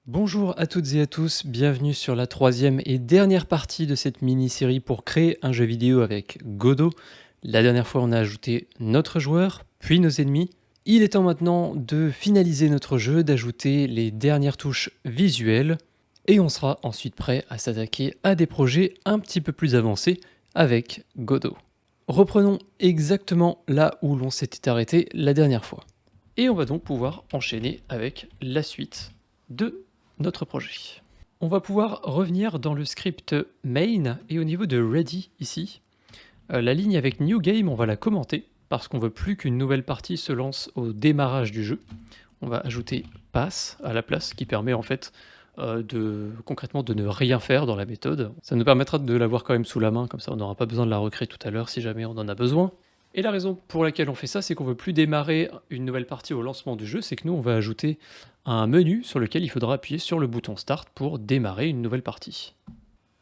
Bonjour à toutes et à tous, bienvenue sur la troisième et dernière partie de cette mini-série pour créer un jeu vidéo avec Godot. La dernière fois, on a ajouté notre joueur, puis nos ennemis. Il est temps maintenant de finaliser notre jeu, d'ajouter les dernières touches visuelles, et on sera ensuite prêt à s'attaquer à des projets un petit peu plus avancés avec Godot. Reprenons exactement là où l'on s'était arrêté la dernière fois. Et on va donc pouvoir enchaîner avec la suite de notre projet. On va pouvoir revenir dans le script main et au niveau de ready ici, la ligne avec new game, on va la commenter parce qu'on veut plus qu'une nouvelle partie se lance au démarrage du jeu. On va ajouter pass à la place qui permet en fait concrètement de ne rien faire dans la méthode. Ça nous permettra de l'avoir quand même sous la main, comme ça on n'aura pas besoin de la recréer tout à l'heure si jamais on en a besoin. Et la raison pour laquelle on fait ça, c'est qu'on veut plus démarrer une nouvelle partie au lancement du jeu, c'est que nous on va ajouter un menu sur lequel il faudra appuyer sur le bouton Start pour démarrer une nouvelle partie.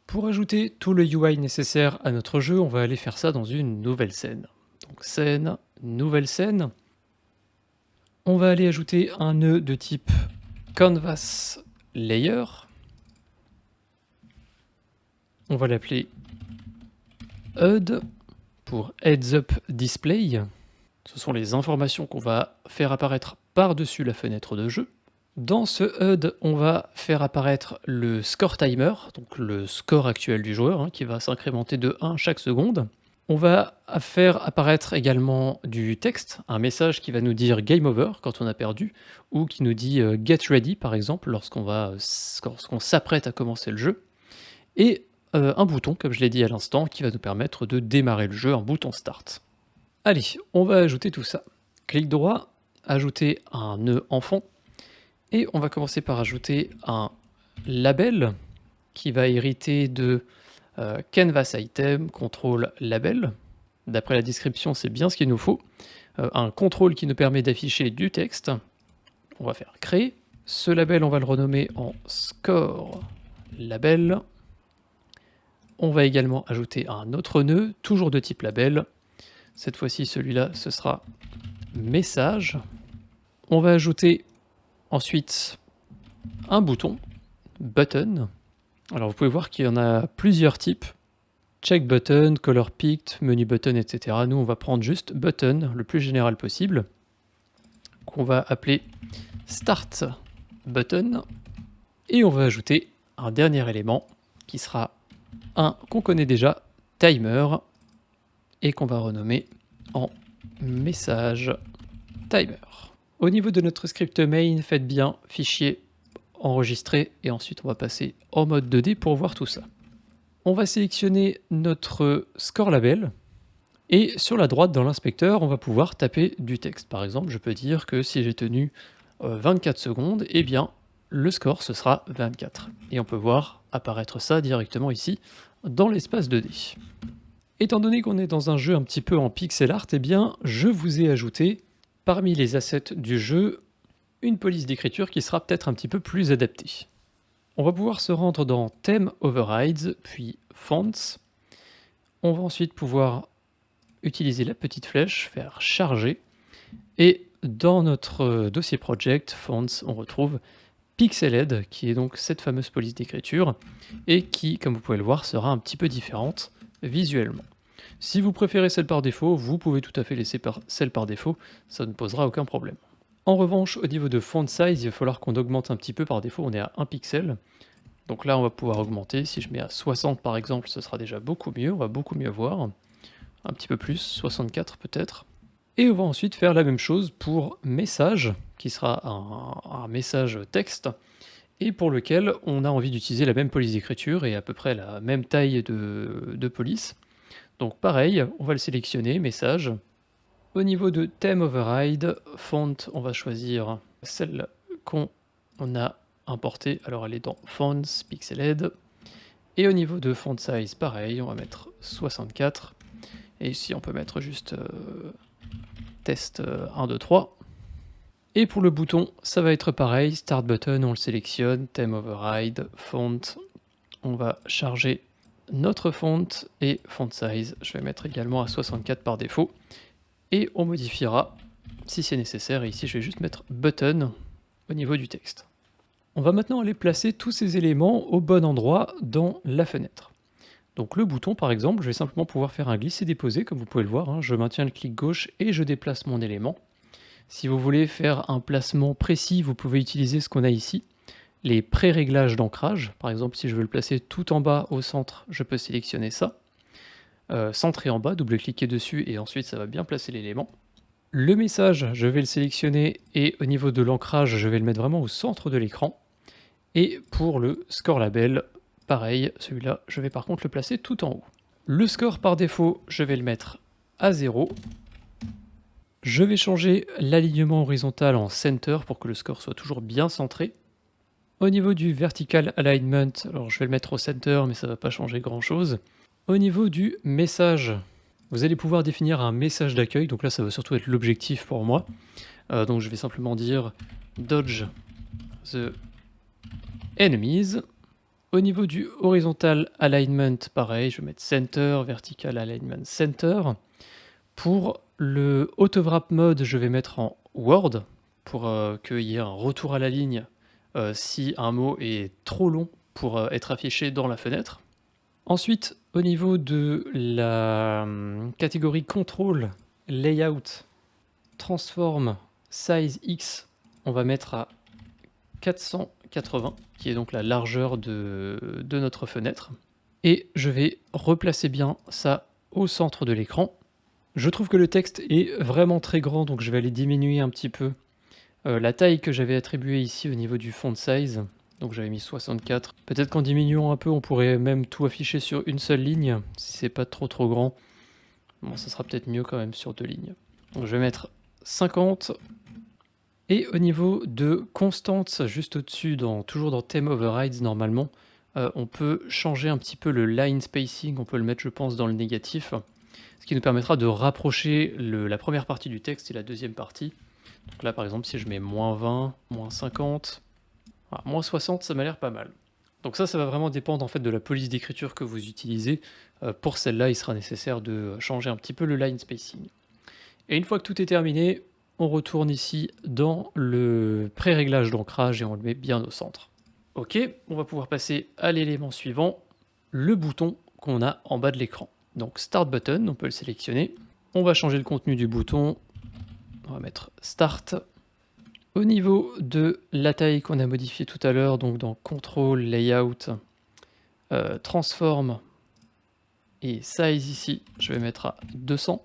Pour ajouter tout le UI nécessaire à notre jeu, on va aller faire ça dans une nouvelle scène. Donc scène, nouvelle scène. On va aller ajouter un nœud de type Canvas Layer. On va l'appeler HUD pour Heads Up Display. Ce sont les informations qu'on va faire apparaître par-dessus la fenêtre de jeu. Dans ce HUD, on va faire apparaître le score timer, donc le score actuel du joueur, qui va s'incrémenter de 1 chaque seconde. On va faire apparaître également du texte, un message qui va nous dire Game Over quand on a perdu, ou qui nous dit Get Ready par exemple lorsqu'on s'apprête à commencer le jeu. Et un bouton, comme je l'ai dit à l'instant, qui va nous permettre de démarrer le jeu, un bouton Start. Allez, on va ajouter tout ça. Clic droit, ajouter un nœud en fond. Et on va commencer par ajouter un label qui va hériter de Canvas Item, contrôle label. D'après la description, c'est bien ce qu'il nous faut. Un contrôle qui nous permet d'afficher du texte. On va faire créer. Ce label, on va le renommer en score label. On va également ajouter un autre nœud, toujours de type label. Cette fois-ci, celui-là, ce sera message. On va ajouter ensuite un bouton, button. Alors vous pouvez voir qu'il y en a plusieurs types. Check button, color picked, menu button, etc. Nous, on va prendre juste button, le plus général possible, qu'on va appeler start button. Et on va ajouter un dernier élément qui sera un qu'on connaît déjà, timer, et qu'on va renommer en message timer. Au niveau de notre script main, faites bien fichier enregistrer et ensuite on va passer en mode 2D pour voir tout ça. On va sélectionner notre score label et sur la droite dans l'inspecteur, on va pouvoir taper du texte. Par exemple, je peux dire que si j'ai tenu 24 secondes, eh bien le score ce sera 24. Et on peut voir apparaître ça directement ici dans l'espace 2D. Étant donné qu'on est dans un jeu un petit peu en pixel art, eh bien je vous ai ajouté parmi les assets du jeu une police d'écriture qui sera peut-être un petit peu plus adaptée. On va pouvoir se rendre dans Theme Overrides, puis Fonts. On va ensuite pouvoir utiliser la petite flèche, faire charger. Et dans notre dossier project, Fonts, on retrouve Pixeled, qui est donc cette fameuse police d'écriture, et qui, comme vous pouvez le voir, sera un petit peu différente visuellement. Si vous préférez celle par défaut, vous pouvez tout à fait laisser celle par défaut, ça ne posera aucun problème. En revanche, au niveau de font size, il va falloir qu'on augmente un petit peu. Par défaut, on est à 1 pixel. Donc là, on va pouvoir augmenter. Si je mets à 60 par exemple, ce sera déjà beaucoup mieux. On va beaucoup mieux voir. Un petit peu plus, 64 peut-être. Et on va ensuite faire la même chose pour message, qui sera un message texte, et pour lequel on a envie d'utiliser la même police d'écriture et à peu près la même taille de police. Donc pareil, on va le sélectionner, message. Au niveau de Theme Override, Font, on va choisir celle qu'on a importée. Alors elle est dans Fonts, Pixeled. Et au niveau de Font Size, pareil, on va mettre 64. Et ici, on peut mettre juste test 1, 2, 3. Et pour le bouton, ça va être pareil. Start Button, on le sélectionne. Theme Override, Font. On va charger notre font et Font Size. Je vais mettre également à 64 par défaut. Et on modifiera si c'est nécessaire. Et ici, je vais juste mettre button au niveau du texte. On va maintenant aller placer tous ces éléments au bon endroit dans la fenêtre. Donc le bouton par exemple, je vais simplement pouvoir faire un glisser-déposer comme vous pouvez le voir, hein. Je maintiens le clic gauche et je déplace mon élément. Si vous voulez faire un placement précis, vous pouvez utiliser ce qu'on a ici, les pré-réglages d'ancrage. Par exemple, si je veux le placer tout en bas au centre, je peux sélectionner ça. Centrer en bas, double-cliquer dessus et ensuite ça va bien placer l'élément. Le message, je vais le sélectionner et au niveau de l'ancrage, je vais le mettre vraiment au centre de l'écran. Et pour le score label, pareil, celui-là, je vais par contre le placer tout en haut. Le score par défaut, je vais le mettre à 0. Je vais changer l'alignement horizontal en center pour que le score soit toujours bien centré. Au niveau du vertical alignment, alors je vais le mettre au center, mais ça ne va pas changer grand-chose. Au niveau du message, vous allez pouvoir définir un message d'accueil, donc là ça va surtout être l'objectif pour moi. Donc je vais simplement dire dodge the enemies. Au niveau du horizontal alignment, pareil, je vais mettre center, vertical alignment center. Pour le autowrap mode, je vais mettre en word pour qu'il y ait un retour à la ligne si un mot est trop long pour être affiché dans la fenêtre. Ensuite, au niveau de la catégorie contrôle, layout, transform, size X, on va mettre à 480, qui est donc la largeur de notre fenêtre. Et je vais replacer bien ça au centre de l'écran. Je trouve que le texte est vraiment très grand, donc je vais aller diminuer un petit peu la taille que j'avais attribuée ici au niveau du font size. Donc j'avais mis 64. Peut-être qu'en diminuant un peu, on pourrait même tout afficher sur une seule ligne, si c'est pas trop grand. Bon, ça sera peut-être mieux quand même sur 2 lignes. Donc je vais mettre 50. Et au niveau de constante, juste au-dessus, toujours dans Theme Overrides normalement, on peut changer un petit peu le line spacing, on peut le mettre je pense dans le négatif, ce qui nous permettra de rapprocher la première partie du texte et la deuxième partie. Donc là par exemple si je mets moins 20, moins 50, voilà, moins 60 ça m'a l'air pas mal. Donc ça va vraiment dépendre en fait de la police d'écriture que vous utilisez. Pour celle-là il sera nécessaire de changer un petit peu le line spacing. Et une fois que tout est terminé, on retourne ici dans le pré-réglage d'ancrage et on le met bien au centre. Ok, on va pouvoir passer à l'élément suivant, le bouton qu'on a en bas de l'écran. Donc Start Button, on peut le sélectionner. On va changer le contenu du bouton. On va mettre Start. Au niveau de la taille qu'on a modifiée tout à l'heure, donc dans Control, Layout, Transform et Size ici, je vais mettre à 200.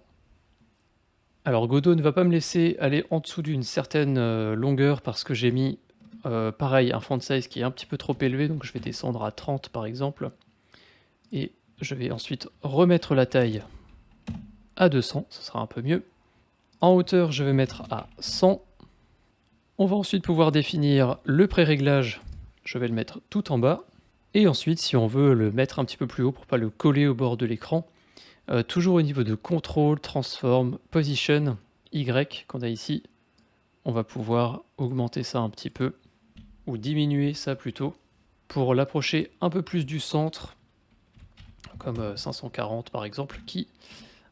Alors Godot ne va pas me laisser aller en dessous d'une certaine longueur parce que j'ai mis pareil un font size qui est un petit peu trop élevé, donc je vais descendre à 30 par exemple. Et je vais ensuite remettre la taille à 200, ce sera un peu mieux. En hauteur, je vais mettre à 100. On va ensuite pouvoir définir le pré-réglage, je vais le mettre tout en bas. Et ensuite, si on veut le mettre un petit peu plus haut pour pas le coller au bord de l'écran, toujours au niveau de Control, Transform, Position, Y qu'on a ici, on va pouvoir augmenter ça un petit peu, ou diminuer ça plutôt, pour l'approcher un peu plus du centre, comme 540 par exemple, qui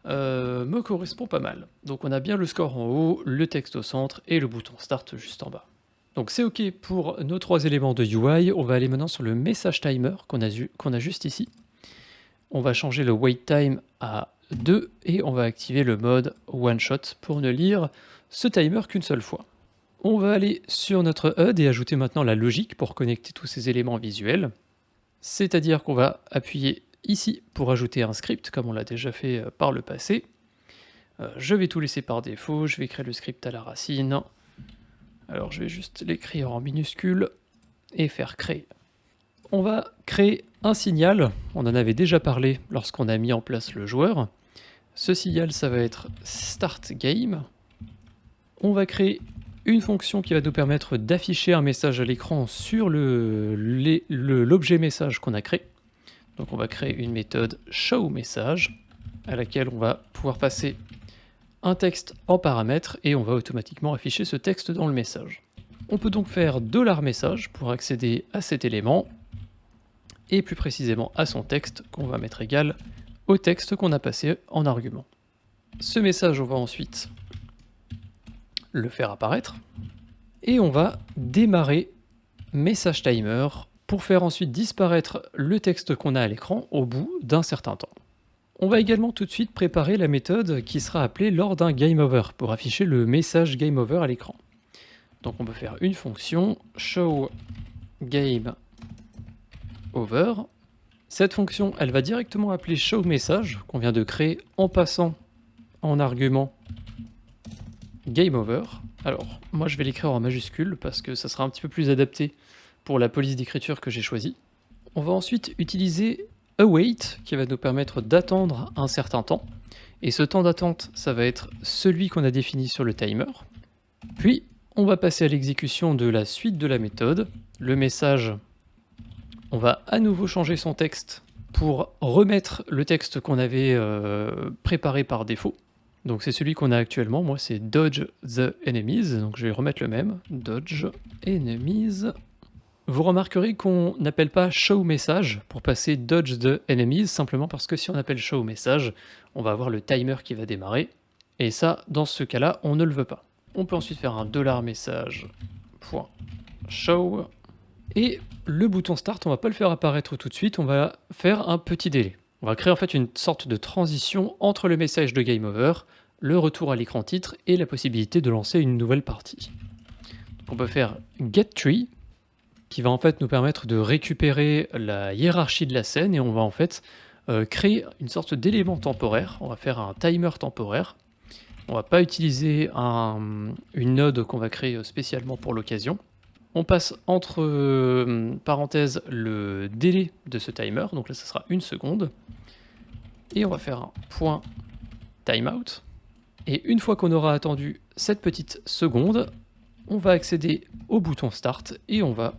me correspond pas mal. Donc on a bien le score en haut, le texte au centre et le bouton Start juste en bas. Donc c'est ok pour nos 3 éléments de UI, on va aller maintenant sur le message timer qu'on a juste ici. On va changer le wait time à 2 et on va activer le mode one shot pour ne lire ce timer qu'une seule fois. On va aller sur notre HUD et ajouter maintenant la logique pour connecter tous ces éléments visuels. C'est-à-dire qu'on va appuyer ici pour ajouter un script comme on l'a déjà fait par le passé. Je vais tout laisser par défaut, je vais créer le script à la racine. Alors je vais juste l'écrire en minuscule et faire créer. On va créer un signal, on en avait déjà parlé lorsqu'on a mis en place le joueur. Ce signal, ça va être Start Game. On va créer une fonction qui va nous permettre d'afficher un message à l'écran sur l'objet message qu'on a créé. Donc on va créer une méthode showMessage à laquelle on va pouvoir passer un texte en paramètre et on va automatiquement afficher ce texte dans le message. On peut donc faire $message pour accéder à cet élément et plus précisément à son texte qu'on va mettre égal au texte qu'on a passé en argument. Ce message, on va ensuite le faire apparaître et on va démarrer message timer pour faire ensuite disparaître le texte qu'on a à l'écran au bout d'un certain temps. On va également tout de suite préparer la méthode qui sera appelée lors d'un game over pour afficher le message game over à l'écran. Donc on peut faire une fonction show game over. Cette fonction, elle va directement appeler show message qu'on vient de créer en passant en argument game over. Alors moi je vais l'écrire en majuscule parce que ça sera un petit peu plus adapté pour la police d'écriture que j'ai choisie. On va ensuite utiliser await qui va nous permettre d'attendre un certain temps. Et ce temps d'attente, ça va être celui qu'on a défini sur le timer. Puis, on va passer à l'exécution de la suite de la méthode. Le message, on va à nouveau changer son texte pour remettre le texte qu'on avait préparé par défaut. Donc c'est celui qu'on a actuellement, moi c'est dodge the enemies, donc je vais remettre le même, dodge enemies. Vous remarquerez qu'on n'appelle pas show message pour passer dodge the enemies, simplement parce que si on appelle show message, on va avoir le timer qui va démarrer, et ça, dans ce cas-là, on ne le veut pas. On peut ensuite faire un $message.show, et le bouton start, on va pas le faire apparaître tout de suite, on va faire un petit délai. On va créer en fait une sorte de transition entre le message de game over, le retour à l'écran titre et la possibilité de lancer une nouvelle partie. Donc on peut faire getTree, qui va en fait nous permettre de récupérer la hiérarchie de la scène et on va en fait créer une sorte d'élément temporaire. On va faire un timer temporaire. On va pas utiliser une node qu'on va créer spécialement pour l'occasion. On passe entre parenthèses le délai de ce timer, donc là ça sera 1 seconde. Et on va faire un point timeout. Et une fois qu'on aura attendu cette petite seconde, on va accéder au bouton start et on va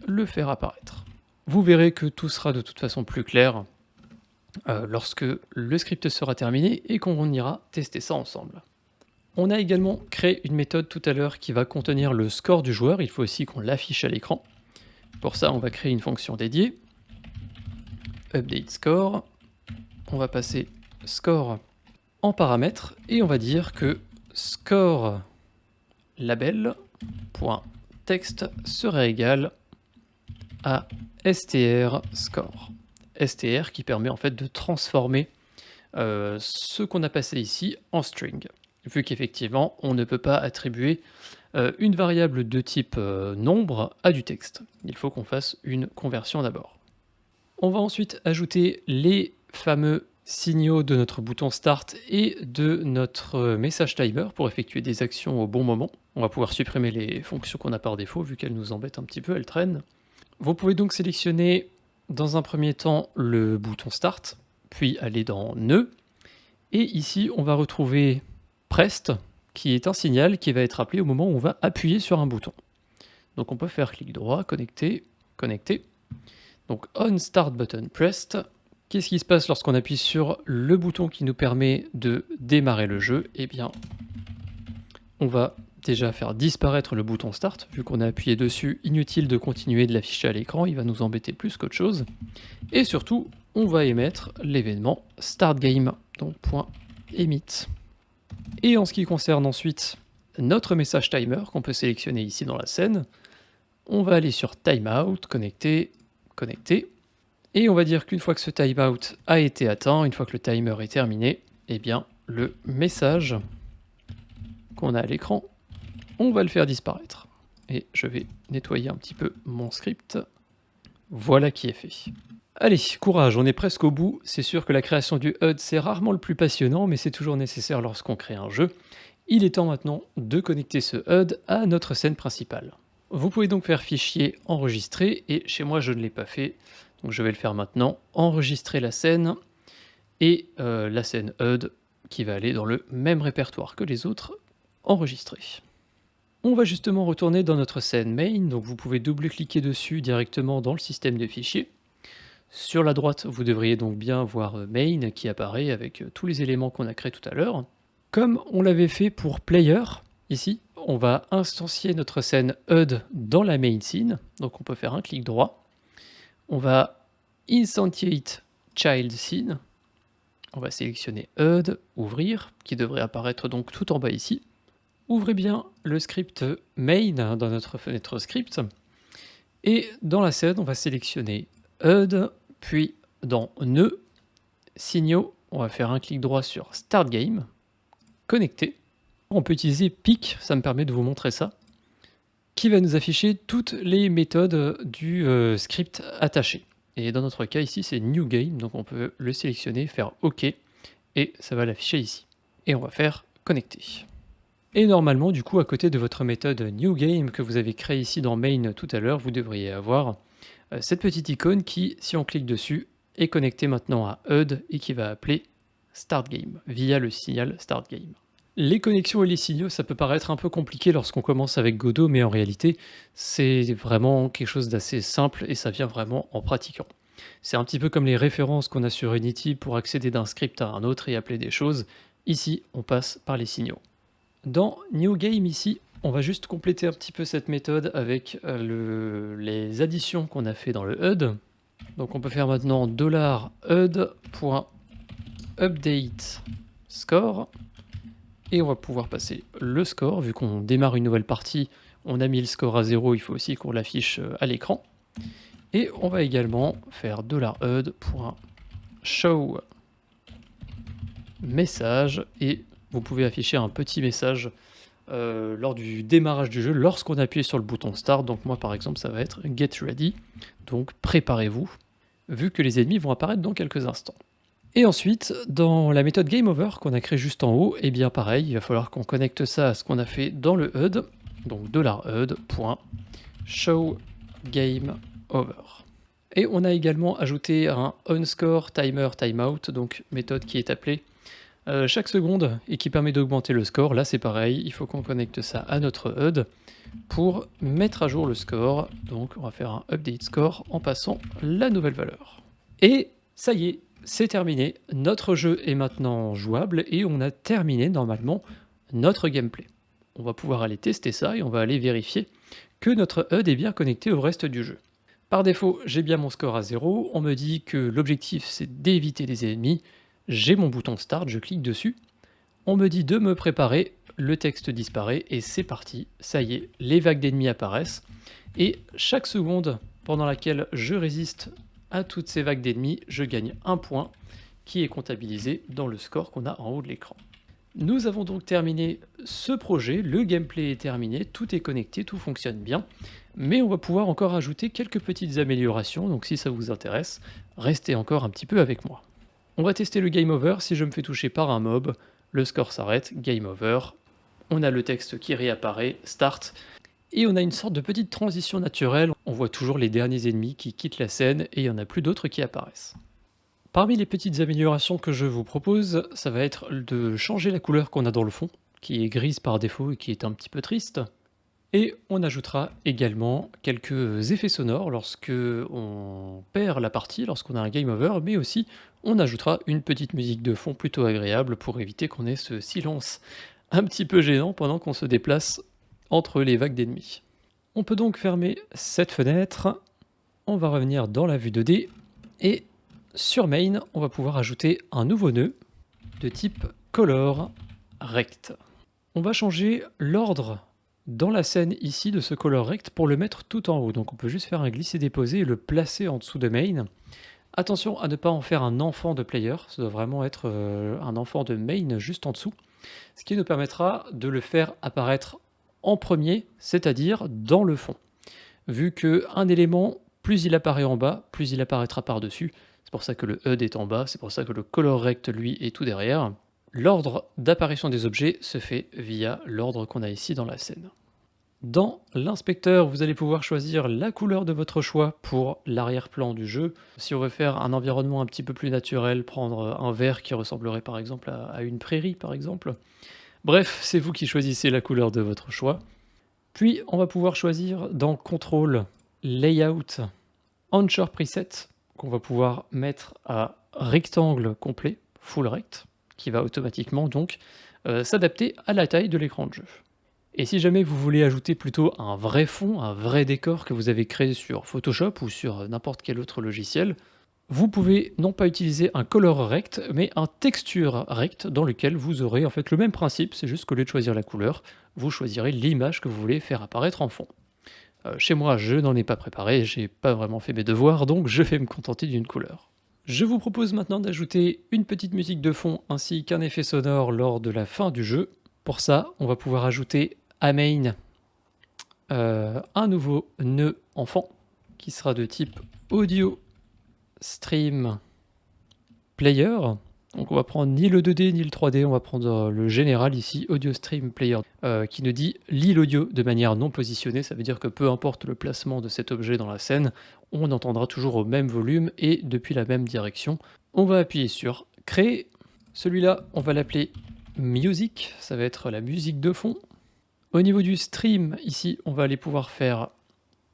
le faire apparaître. Vous verrez que tout sera de toute façon plus clair lorsque le script sera terminé et qu'on ira tester ça ensemble. On a également créé une méthode tout à l'heure qui va contenir le score du joueur, il faut aussi qu'on l'affiche à l'écran. Pour ça, on va créer une fonction dédiée, update score, on va passer score en paramètre et on va dire que score label.text serait égal à str score. str qui permet en fait de transformer ce qu'on a passé ici en string, vu qu'effectivement on ne peut pas attribuer une variable de type nombre à du texte. Il faut qu'on fasse une conversion d'abord. On va ensuite ajouter les fameux signaux de notre bouton start et de notre message timer pour effectuer des actions au bon moment. On va pouvoir supprimer les fonctions qu'on a par défaut vu qu'elles nous embêtent un petit peu, elles traînent. Vous pouvez donc sélectionner dans un premier temps le bouton start, puis aller dans nœud, et ici on va retrouver prest, qui est un signal qui va être appelé au moment où on va appuyer sur un bouton. Donc on peut faire clic droit, connecter, connecter. Donc on start button pressed. Qu'est-ce qui se passe lorsqu'on appuie sur le bouton qui nous permet de démarrer le jeu? Eh bien, on va déjà faire disparaître le bouton start, vu qu'on a appuyé dessus, inutile de continuer de l'afficher à l'écran, il va nous embêter plus qu'autre chose. Et surtout, on va émettre l'événement start game, donc .emit. Et en ce qui concerne ensuite notre message timer qu'on peut sélectionner ici dans la scène, on va aller sur timeout, connecter, connecter. Et on va dire qu'une fois que ce timeout a été atteint, une fois que le timer est terminé, eh bien le message qu'on a à l'écran, on va le faire disparaître. Et je vais nettoyer un petit peu mon script. Voilà qui est fait. Allez, courage, on est presque au bout. C'est sûr que la création du HUD, c'est rarement le plus passionnant, mais c'est toujours nécessaire lorsqu'on crée un jeu. Il est temps maintenant de connecter ce HUD à notre scène principale. Vous pouvez donc faire fichier enregistrer, et chez moi je ne l'ai pas fait, donc je vais le faire maintenant, enregistrer la scène, et la scène HUD qui va aller dans le même répertoire que les autres, enregistrés. On va justement retourner dans notre scène main, donc vous pouvez double-cliquer dessus directement dans le système de fichiers. Sur la droite, vous devriez donc bien voir main qui apparaît avec tous les éléments qu'on a créés tout à l'heure. Comme on l'avait fait pour player, ici, on va instancier notre scène HUD dans la main scene, donc on peut faire un clic droit. On va instantiate child scene, on va sélectionner HUD, ouvrir, qui devrait apparaître donc tout en bas ici. Ouvrez bien le script main dans notre fenêtre script, Et dans la scène, on va sélectionner HUD, puis dans Nœud, Signaux, on va faire un clic droit sur Start Game, Connecter. On peut utiliser Pic, ça me permet de vous montrer ça, qui va nous afficher toutes les méthodes du script attaché. Et dans notre cas ici, c'est New Game, donc on peut le sélectionner, faire OK, et ça va l'afficher ici. Et on va faire Connecter. Et normalement, du coup, à côté de votre méthode New Game que vous avez créée ici dans Main tout à l'heure, vous devriez avoir cette petite icône qui, si on clique dessus, est connectée maintenant à HUD et qui va appeler Start Game via le signal Start Game. Les connexions et les signaux, ça peut paraître un peu compliqué lorsqu'on commence avec Godot, mais en réalité, c'est vraiment quelque chose d'assez simple et ça vient vraiment en pratiquant. C'est un petit peu comme les références qu'on a sur Unity pour accéder d'un script à un autre et appeler des choses. Ici, on passe par les signaux. Dans New Game ici, on va juste compléter un petit peu cette méthode avec les additions qu'on a fait dans le HUD. Donc on peut faire maintenant $HUD.update score et on va pouvoir passer le score. Vu qu'on démarre une nouvelle partie, on a mis le score à 0, il faut aussi qu'on l'affiche à l'écran. Et on va également faire $HUD.show message et vous pouvez afficher un petit message lors du démarrage du jeu, lorsqu'on appuie sur le bouton Start. Donc moi par exemple ça va être Get Ready, donc préparez-vous, vu que les ennemis vont apparaître dans quelques instants. Et ensuite, dans la méthode Game Over qu'on a créée juste en haut, et bien pareil, il va falloir qu'on connecte ça à ce qu'on a fait dans le HUD, donc $HUD.show game over. Et on a également ajouté un onScore timer timeout, donc méthode qui est appelée chaque seconde et qui permet d'augmenter le score. Là c'est pareil, il faut qu'on connecte ça à notre HUD pour mettre à jour le score. Donc on va faire un update score en passant la nouvelle valeur. Et ça y est, c'est terminé. Notre jeu est maintenant jouable et on a terminé normalement notre gameplay. On va pouvoir aller tester ça et on va aller vérifier que notre HUD est bien connecté au reste du jeu. Par défaut, j'ai bien mon score à 0. On me dit que l'objectif c'est d'éviter les ennemis. J'ai mon bouton Start, je clique dessus. On me dit de me préparer, le texte disparaît et c'est parti. Ça y est, les vagues d'ennemis apparaissent. Et chaque seconde pendant laquelle je résiste à toutes ces vagues d'ennemis, je gagne un point qui est comptabilisé dans le score qu'on a en haut de l'écran. Nous avons donc terminé ce projet, le gameplay est terminé, tout est connecté, tout fonctionne bien. Mais on va pouvoir encore ajouter quelques petites améliorations, donc si ça vous intéresse, restez encore un petit peu avec moi. On va tester le Game Over. Si je me fais toucher par un mob, le score s'arrête, Game Over. On a le texte qui réapparaît, Start. Et on a une sorte de petite transition naturelle. On voit toujours les derniers ennemis qui quittent la scène et il n'y en a plus d'autres qui apparaissent. Parmi les petites améliorations que je vous propose, ça va être de changer la couleur qu'on a dans le fond, qui est grise par défaut et qui est un petit peu triste. Et on ajoutera également quelques effets sonores lorsque on perd la partie, lorsqu'on a un game over, mais aussi on ajoutera une petite musique de fond plutôt agréable pour éviter qu'on ait ce silence un petit peu gênant pendant qu'on se déplace entre les vagues d'ennemis. On peut donc fermer cette fenêtre, on va revenir dans la vue 2D et sur Main, on va pouvoir ajouter un nouveau nœud de type Color Rect. On va changer l'ordre dans la scène ici de ce color rect pour le mettre tout en haut. Donc on peut juste faire un glisser-déposer et le placer en dessous de main. Attention à ne pas en faire un enfant de player, ça doit vraiment être un enfant de main juste en dessous. Ce qui nous permettra de le faire apparaître en premier, c'est-à-dire dans le fond. Vu qu'un élément, plus il apparaît en bas, plus il apparaîtra par-dessus. C'est pour ça que le HUD est en bas, c'est pour ça que le color rect lui est tout derrière. L'ordre d'apparition des objets se fait via l'ordre qu'on a ici dans la scène. Dans l'inspecteur, vous allez pouvoir choisir la couleur de votre choix pour l'arrière-plan du jeu. Si on veut faire un environnement un petit peu plus naturel, prendre un vert qui ressemblerait par exemple à une prairie par exemple. Bref, c'est vous qui choisissez la couleur de votre choix. Puis on va pouvoir choisir dans Control, Layout, Onshore Preset, qu'on va pouvoir mettre à rectangle complet, full rect, qui va automatiquement donc s'adapter à la taille de l'écran de jeu. Et si jamais vous voulez ajouter plutôt un vrai fond, un vrai décor que vous avez créé sur Photoshop ou sur n'importe quel autre logiciel, vous pouvez non pas utiliser un color rect, mais un texture rect dans lequel vous aurez en fait le même principe, c'est juste qu'au lieu de choisir la couleur, vous choisirez l'image que vous voulez faire apparaître en fond. Chez moi, je n'en ai pas préparé, j'ai pas vraiment fait mes devoirs, donc je vais me contenter d'une couleur. Je vous propose maintenant d'ajouter une petite musique de fond ainsi qu'un effet sonore lors de la fin du jeu. Pour ça, on va pouvoir ajouter à main un nouveau nœud enfant qui sera de type audio stream player. Donc on va prendre ni le 2D ni le 3D, on va prendre le général ici, audio stream player, qui nous dit lit l'audio de manière non positionnée. Ça veut dire que peu importe le placement de cet objet dans la scène, on entendra toujours au même volume et depuis la même direction. On va appuyer sur créer. Celui-là, on va l'appeler music, ça va être la musique de fond. Au niveau du stream, ici, on va aller pouvoir faire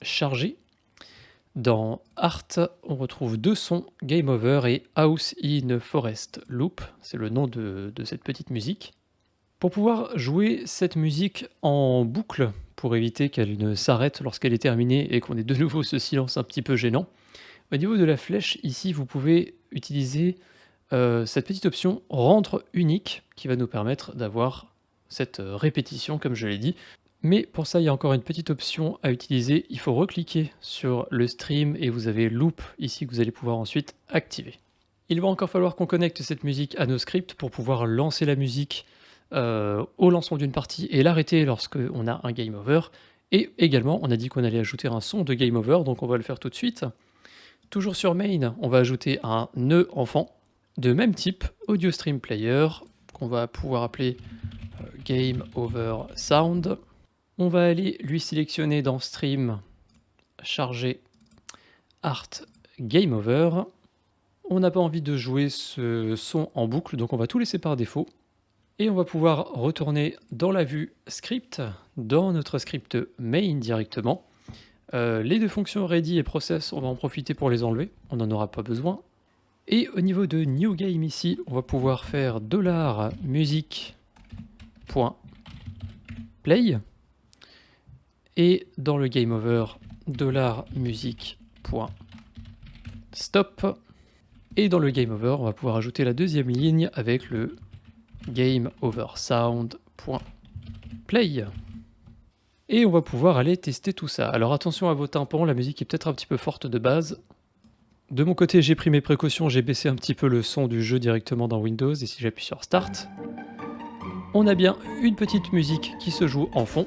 charger. Dans Art, on retrouve deux sons, Game Over et House in Forest Loop, c'est le nom de cette petite musique. Pour pouvoir jouer cette musique en boucle, pour éviter qu'elle ne s'arrête lorsqu'elle est terminée et qu'on ait de nouveau ce silence un petit peu gênant, au niveau de la flèche, ici, vous pouvez utiliser cette petite option rendre unique qui va nous permettre d'avoir cette répétition, comme je l'ai dit. Mais pour ça, il y a encore une petite option à utiliser. Il faut recliquer sur le stream et vous avez loop ici que vous allez pouvoir ensuite activer. Il va encore falloir qu'on connecte cette musique à nos scripts pour pouvoir lancer la musique au lancement d'une partie et l'arrêter lorsqu'on a un game over. Et également, on a dit qu'on allait ajouter un son de game over, donc on va le faire tout de suite. Toujours sur main, on va ajouter un nœud enfant de même type, audio stream player, qu'on va pouvoir appeler game over sound. On va aller lui sélectionner dans Stream, charger Art Game Over. On n'a pas envie de jouer ce son en boucle, donc on va tout laisser par défaut. Et on va pouvoir retourner dans la vue Script, dans notre script main directement. Les deux fonctions Ready et Process, on va en profiter pour les enlever, on n'en aura pas besoin. Et au niveau de New Game ici, on va pouvoir faire $music.play. Et dans le game over, $music.stop. Et dans le game over, on va pouvoir ajouter la deuxième ligne avec le game over sound.play. Et on va pouvoir aller tester tout ça. Alors attention à vos tympans, la musique est peut-être un petit peu forte de base. De mon côté, j'ai pris mes précautions, j'ai baissé un petit peu le son du jeu directement dans Windows. Et si j'appuie sur Start, on a bien une petite musique qui se joue en fond.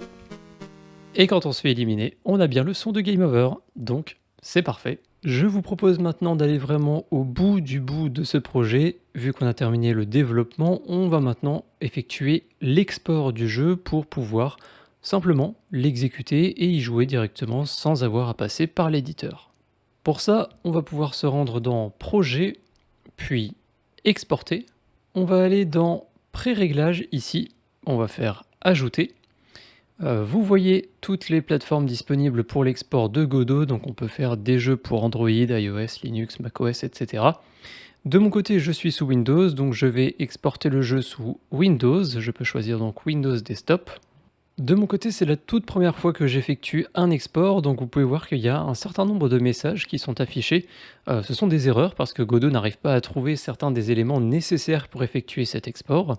Et quand on se fait éliminer, on a bien le son de Game Over, donc c'est parfait. Je vous propose maintenant d'aller vraiment au bout de ce projet. Vu qu'on a terminé le développement, on va maintenant effectuer l'export du jeu pour pouvoir simplement l'exécuter et y jouer directement sans avoir à passer par l'éditeur. Pour ça, on va pouvoir se rendre dans Projet, puis Exporter. On va aller dans Pré-réglage ici, on va faire Ajouter. Vous voyez toutes les plateformes disponibles pour l'export de Godot, donc on peut faire des jeux pour Android, iOS, Linux, macOS, etc. De mon côté, je suis sous Windows, donc je vais exporter le jeu sous Windows. Je peux choisir donc Windows Desktop. De mon côté, c'est la toute première fois que j'effectue un export, donc vous pouvez voir qu'il y a un certain nombre de messages qui sont affichés. Ce sont des erreurs parce que Godot n'arrive pas à trouver certains des éléments nécessaires pour effectuer cet export.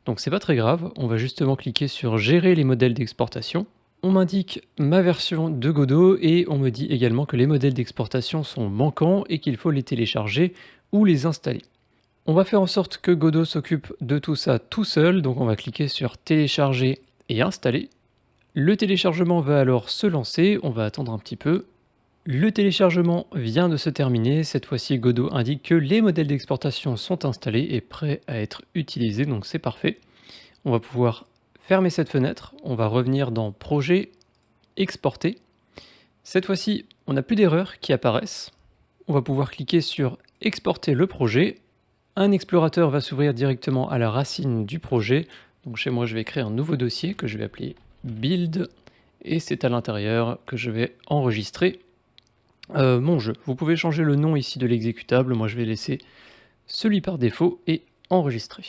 Donc c'est pas très grave, on va justement cliquer sur Gérer les modèles d'exportation. On m'indique ma version de Godot et on me dit également que les modèles d'exportation sont manquants et qu'il faut les télécharger ou les installer. On va faire en sorte que Godot s'occupe de tout ça tout seul, donc on va cliquer sur Télécharger et Installer. Le téléchargement va alors se lancer, on va attendre un petit peu. Le téléchargement vient de se terminer, cette fois-ci Godot indique que les modèles d'exportation sont installés et prêts à être utilisés, donc c'est parfait. On va pouvoir fermer cette fenêtre, on va revenir dans Projet, Exporter. Cette fois-ci, on n'a plus d'erreurs qui apparaissent. On va pouvoir cliquer sur Exporter le projet. Un explorateur va s'ouvrir directement à la racine du projet. Donc chez moi, je vais créer un nouveau dossier que je vais appeler Build, et c'est à l'intérieur que je vais enregistrer mon jeu. Vous pouvez changer le nom ici de l'exécutable, moi je vais laisser celui par défaut et enregistrer.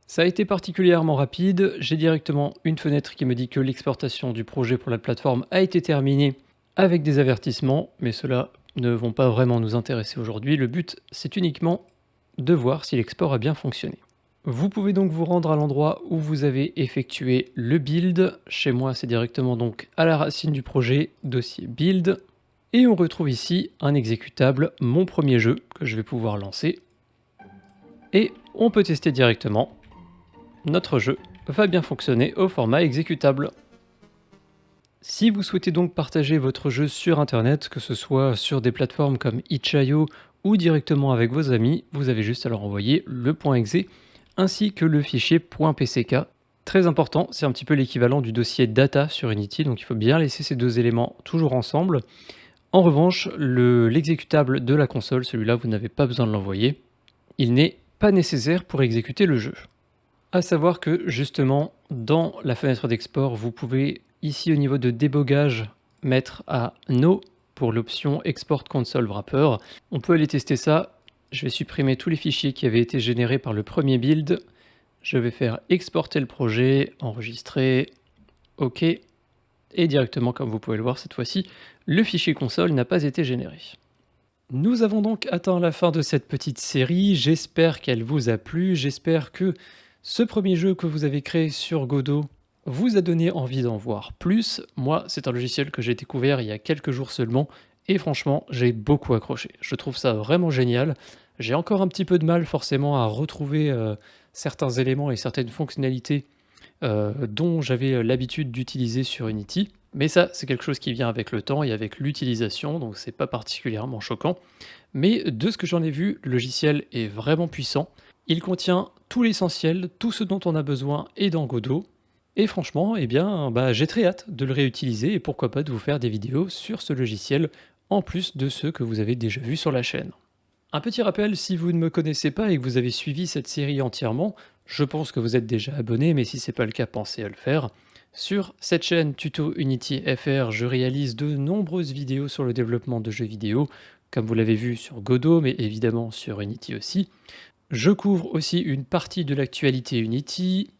Ça a été particulièrement rapide, j'ai directement une fenêtre qui me dit que l'exportation du projet pour la plateforme a été terminée avec des avertissements, mais ceux-là ne vont pas vraiment nous intéresser aujourd'hui. Le but, c'est uniquement de voir si l'export a bien fonctionné. Vous pouvez donc vous rendre à l'endroit où vous avez effectué le build. Chez moi, c'est directement donc à la racine du projet, dossier build. Et on retrouve ici un exécutable, mon premier jeu, que je vais pouvoir lancer. Et on peut tester directement. Notre jeu va bien fonctionner au format exécutable. Si vous souhaitez donc partager votre jeu sur internet, que ce soit sur des plateformes comme itch.io ou directement avec vos amis, vous avez juste à leur envoyer le .exe ainsi que le fichier .pck. Très important, c'est un petit peu l'équivalent du dossier data sur Unity, donc il faut bien laisser ces deux éléments toujours ensemble. En revanche, l'exécutable de la console, celui-là, vous n'avez pas besoin de l'envoyer. Il n'est pas nécessaire pour exécuter le jeu. À savoir que justement, dans la fenêtre d'export, vous pouvez ici au niveau de débogage mettre à No pour l'option Export Console Wrapper. On peut aller tester ça. Je vais supprimer tous les fichiers qui avaient été générés par le premier build. Je vais faire exporter le projet, enregistrer, OK. Et directement, comme vous pouvez le voir cette fois-ci, le fichier console n'a pas été généré. Nous avons donc atteint la fin de cette petite série. J'espère qu'elle vous a plu. J'espère que ce premier jeu que vous avez créé sur Godot vous a donné envie d'en voir plus. Moi, c'est un logiciel que j'ai découvert il y a quelques jours seulement et franchement, j'ai beaucoup accroché. Je trouve ça vraiment génial. J'ai encore un petit peu de mal forcément à retrouver certains éléments et certaines fonctionnalités dont j'avais l'habitude d'utiliser sur Unity. Mais ça, c'est quelque chose qui vient avec le temps et avec l'utilisation, donc c'est pas particulièrement choquant. Mais de ce que j'en ai vu, le logiciel est vraiment puissant. Il contient tout l'essentiel, tout ce dont on a besoin est dans Godot. Et franchement, eh bien, j'ai très hâte de le réutiliser et pourquoi pas de vous faire des vidéos sur ce logiciel, en plus de ceux que vous avez déjà vus sur la chaîne. Un petit rappel, si vous ne me connaissez pas et que vous avez suivi cette série entièrement, je pense que vous êtes déjà abonné, mais si ce n'est pas le cas, pensez à le faire. Sur cette chaîne Tuto Unity FR, je réalise de nombreuses vidéos sur le développement de jeux vidéo, comme vous l'avez vu sur Godot, mais évidemment sur Unity aussi. Je couvre aussi une partie de l'actualité Unity,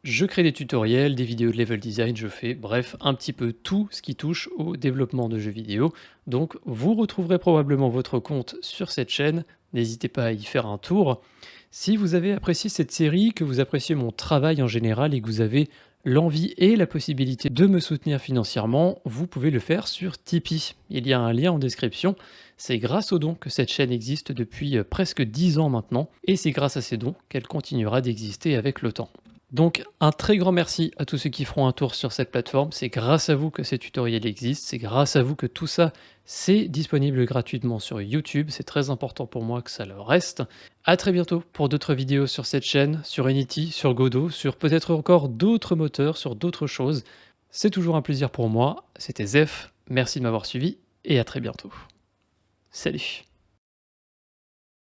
je crée des tutoriels, des vidéos de level design, je fais bref un petit peu tout ce qui touche au développement de jeux vidéo. Donc vous retrouverez probablement votre compte sur cette chaîne, n'hésitez pas à y faire un tour. Si vous avez apprécié cette série, que vous appréciez mon travail en général et que vous avez l'envie et la possibilité de me soutenir financièrement, vous pouvez le faire sur Tipeee. Il y a un lien en description. C'est grâce aux dons que cette chaîne existe depuis presque 10 ans maintenant, et c'est grâce à ces dons qu'elle continuera d'exister avec le temps. Donc un très grand merci à tous ceux qui feront un tour sur cette plateforme, c'est grâce à vous que ces tutoriels existent, c'est grâce à vous que tout ça c'est disponible gratuitement sur YouTube, c'est très important pour moi que ça le reste. A très bientôt pour d'autres vidéos sur cette chaîne, sur Unity, sur Godot, sur peut-être encore d'autres moteurs, sur d'autres choses. C'est toujours un plaisir pour moi, c'était Zef, merci de m'avoir suivi et à très bientôt. Salut.